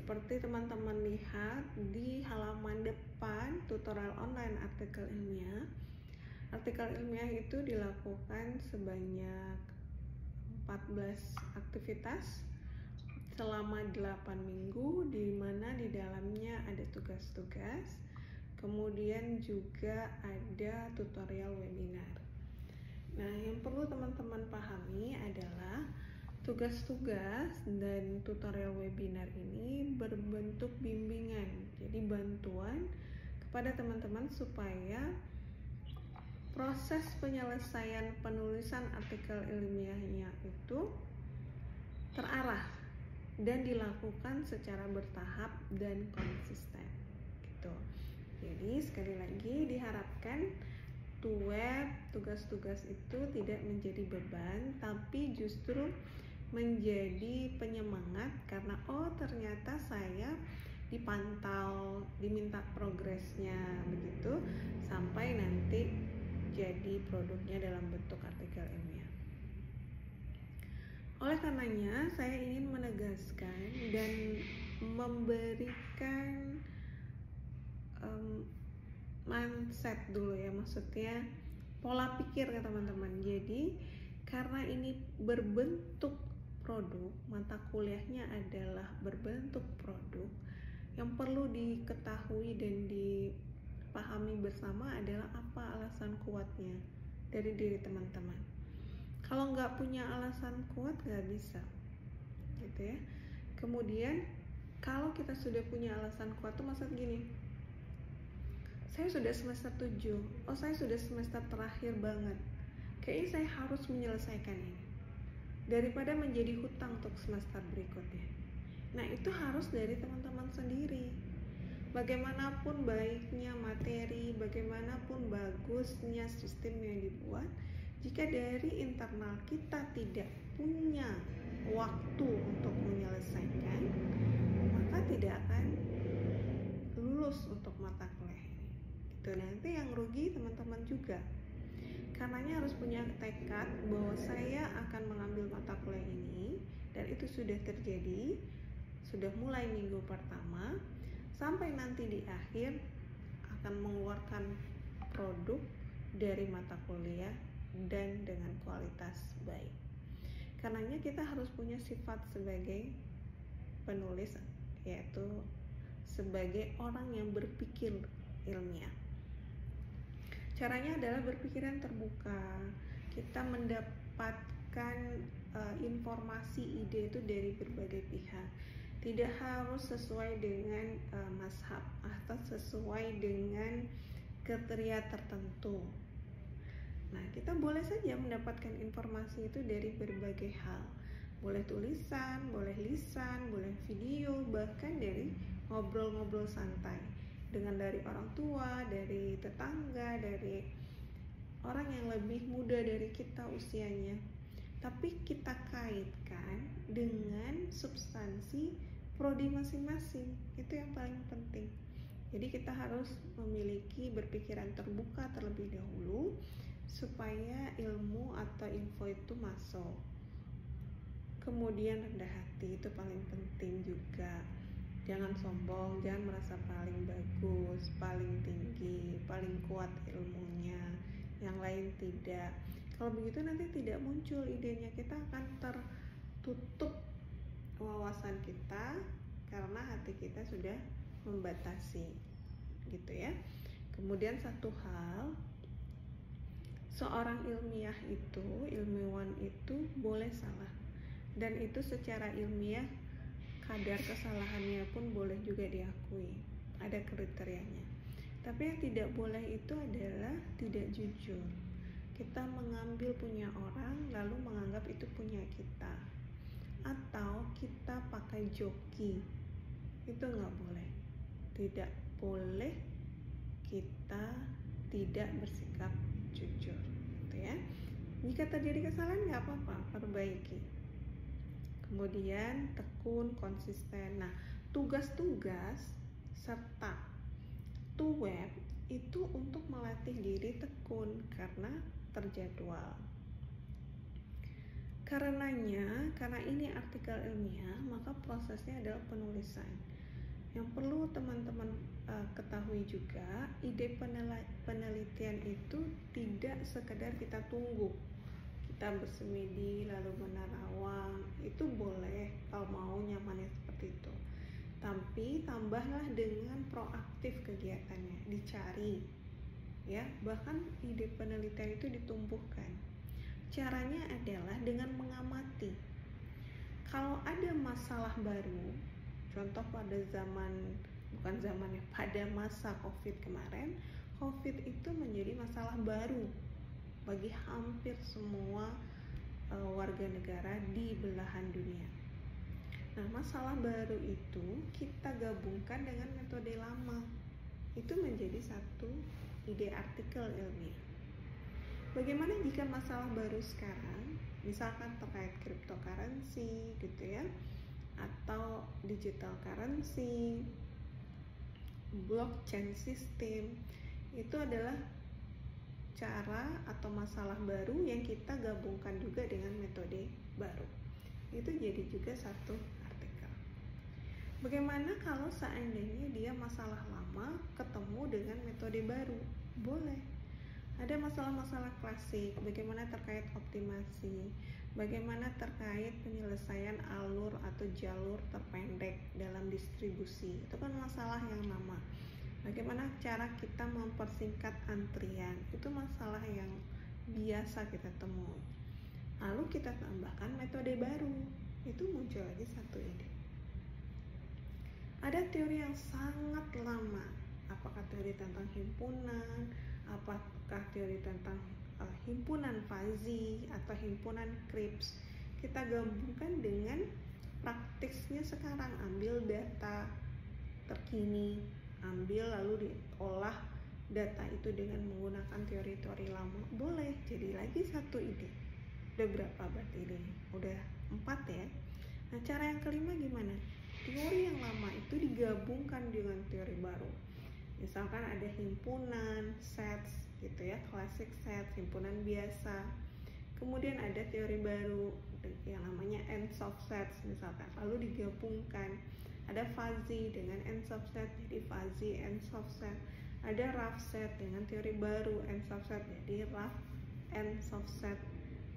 seperti teman-teman lihat di halaman depan tutorial online artikel ilmiah. Artikel ilmiah itu dilakukan sebanyak 14 aktivitas selama 8 minggu, di mana di dalamnya ada tugas-tugas, kemudian juga ada tutorial webinar. Nah, yang perlu teman-teman pahami adalah tugas-tugas dan tutorial webinar ini berbentuk bimbingan, jadi bantuan kepada teman-teman supaya proses penyelesaian penulisan artikel ilmiahnya itu terarah dan dilakukan secara bertahap dan konsisten gitu. Jadi sekali lagi diharapkan tugas-tugas itu tidak menjadi beban, tapi justru menjadi penyemangat karena ternyata saya dipantau, diminta progresnya begitu sampai nanti jadi produknya dalam bentuk artikel ilmiah. Oleh karenanya saya ingin menegaskan dan memberikan mindset dulu ya, maksudnya pola pikir ya teman-teman. Jadi karena ini berbentuk produk, mata kuliahnya adalah berbentuk produk, yang perlu diketahui dan dipahami bersama adalah apa alasan kuatnya dari diri teman-teman. Kalau nggak punya alasan kuat nggak bisa gitu ya. Kemudian kalau kita sudah punya alasan kuat tuh maksud gini, saya sudah semester 7, saya sudah semester terakhir banget, kayaknya saya harus menyelesaikan ini daripada menjadi hutang untuk semester berikutnya. Nah, itu harus dari teman-teman sendiri. Bagaimanapun baiknya materi, bagaimanapun bagusnya sistem yang dibuat, jika dari internal kita tidak punya waktu untuk menyelesaikan, maka tidak akan lulus untuk mata kuliah ini. Nanti yang rugi teman-teman juga. Karenanya harus punya tekad bahwa saya akan mengambil mata kuliah ini, dan itu sudah terjadi, sudah mulai minggu pertama sampai nanti di akhir akan mengeluarkan produk dari mata kuliah dan dengan kualitas baik. Karenanya kita harus punya sifat sebagai penulis, yaitu sebagai orang yang berpikir ilmiah. Caranya adalah berpikiran terbuka. Kita mendapatkan informasi, ide itu dari berbagai pihak. Tidak harus sesuai dengan mazhab atau sesuai dengan kriteria tertentu. Nah, kita boleh saja mendapatkan informasi itu dari berbagai hal. Boleh tulisan, boleh lisan, boleh video, bahkan dari ngobrol-ngobrol santai dengan dari orang tua, dari tetangga, dari orang yang lebih muda dari kita usianya. Tapi kita kaitkan dengan substansi prodi masing-masing. Itu yang paling penting. Jadi kita harus memiliki berpikiran terbuka terlebih dahulu supaya ilmu atau info itu masuk. Kemudian rendah hati, itu paling penting juga. Jangan sombong, jangan merasa paling bagus, paling tinggi, paling kuat ilmunya, yang lain tidak. Kalau begitu nanti tidak muncul idenya, kita akan tertutup wawasan kita karena hati kita sudah membatasi gitu ya. Kemudian satu hal, seorang ilmuwan itu boleh salah, dan itu secara ilmiah kadar kesalahannya pun boleh juga diakui, ada kriterianya. Tapi yang tidak boleh itu adalah tidak jujur. Kita mengambil punya orang lalu menganggap itu punya kita, atau kita pakai joki, itu nggak boleh. Tidak boleh kita tidak bersikap jujur gitu ya. Jika terjadi kesalahan nggak apa-apa, perbaiki. Kemudian tekun, konsisten. Nah, tugas-tugas serta web itu untuk melatih diri tekun karena terjadwal. Karena ini artikel ilmiah, maka prosesnya adalah penulisan. Yang perlu teman-teman ketahui juga, ide penelitian itu tidak sekedar kita tunggu, kita bersemedi lalu menerawang, itu boleh kalau mau nyamannya seperti itu. Tapi tambahlah dengan proaktif kegiatannya, dicari, ya. Bahkan ide penelitian itu ditumbuhkan. Caranya adalah dengan mengamati. Kalau ada masalah baru, contoh pada pada masa COVID kemarin, COVID itu menjadi masalah baru bagi hampir semua warga negara di belahan dunia. Nah, masalah baru itu kita gabungkan dengan metode lama. Itu menjadi satu ide artikel ilmiah. Bagaimana jika masalah baru sekarang, misalkan terkait cryptocurrency gitu ya, atau digital currency, blockchain system, itu adalah cara atau masalah baru yang kita gabungkan juga dengan metode baru. Itu jadi juga satu artikel. Bagaimana kalau seandainya dia masalah lama ketemu dengan metode baru? Boleh. Ada masalah-masalah klasik, bagaimana terkait optimasi, bagaimana terkait penyelesaian alur atau jalur terpendek dalam distribusi. Itu kan masalah yang lama. Bagaimana cara kita mempersingkat antrian, itu masalah yang biasa kita temui. Lalu kita tambahkan metode baru, itu muncul lagi satu ide. Ada teori yang sangat lama, apakah teori tentang himpunan, apakah teori tentang himpunan fuzzy atau himpunan Cripps. Kita gabungkan dengan praktisnya sekarang, ambil data terkini, ambil lalu diolah data itu dengan menggunakan teori-teori lama. Boleh, jadi lagi satu ide. Udah berapa berarti idenya? Udah 4 ya. Nah, cara yang kelima gimana? Teori yang lama itu digabungkan dengan teori baru. Misalkan ada himpunan, sets gitu ya, classic set, himpunan biasa. Kemudian ada teori baru yang namanya ends of sets misalkan, lalu digabungkan. Ada fuzzy dengan ends of set, jadi fuzzy ends of set. Ada rough set dengan teori baru ends of set, jadi rough ends of set.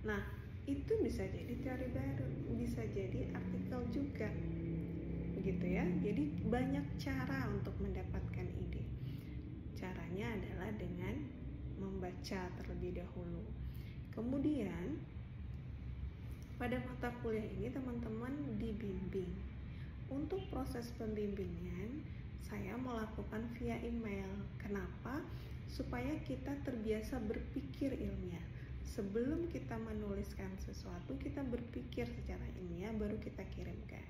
Nah, itu bisa jadi teori baru, bisa jadi artikel juga, begitu ya. Jadi banyak cara untuk mendapatkan ide. Caranya adalah dengan membaca terlebih dahulu. Kemudian pada mata kuliah ini teman-teman dibimbing. Untuk proses pembimbingan saya melakukan via email. Kenapa? Supaya kita terbiasa berpikir ilmiah. Sebelum kita menuliskan sesuatu, kita berpikir secara ilmiah baru kita kirimkan.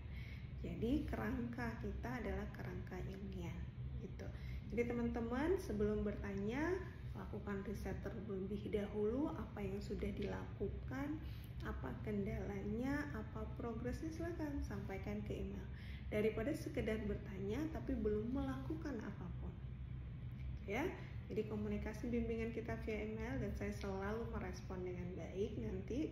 Jadi kerangka kita adalah kerangka ilmiah gitu. Jadi teman-teman sebelum bertanya, lakukan riset terlebih dahulu, apa yang sudah dilakukan, apa kendalanya, apa progresnya, silakan sampaikan ke email. Daripada sekedar bertanya tapi belum melakukan apapun. Ya, jadi komunikasi bimbingan kita via email dan saya selalu merespon dengan baik. Nanti